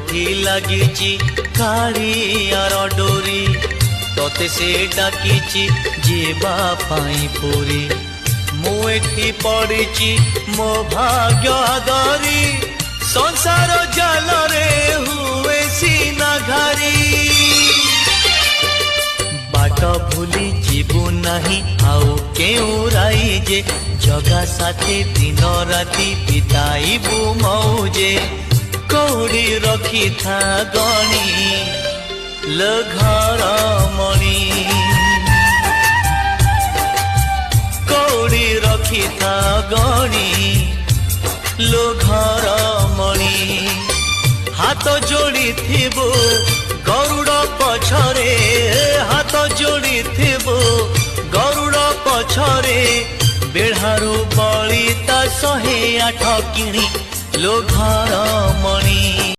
कोठी लागिची कालियार डोरी तोते से डाकिची जीवा पाई पुरी मु एठी पड़िची मो भाग्य आदरी संसार जाल रे हुए सीना घारी बाट भूली जीवु नहीं आउ केउ राई जे जगा साथी दिन राति बिताइबु मौजे कौड़ी रखी था गणी लो घर मणि कौड़ी रखी था गणी लो घर मणि हाथ जोड़ी थिबो गरुड़ पछरे हाथ जोड़ी थिबो गरुड़ पछरे बेढ़ारू बलिता 108 किणी लो घर मणि।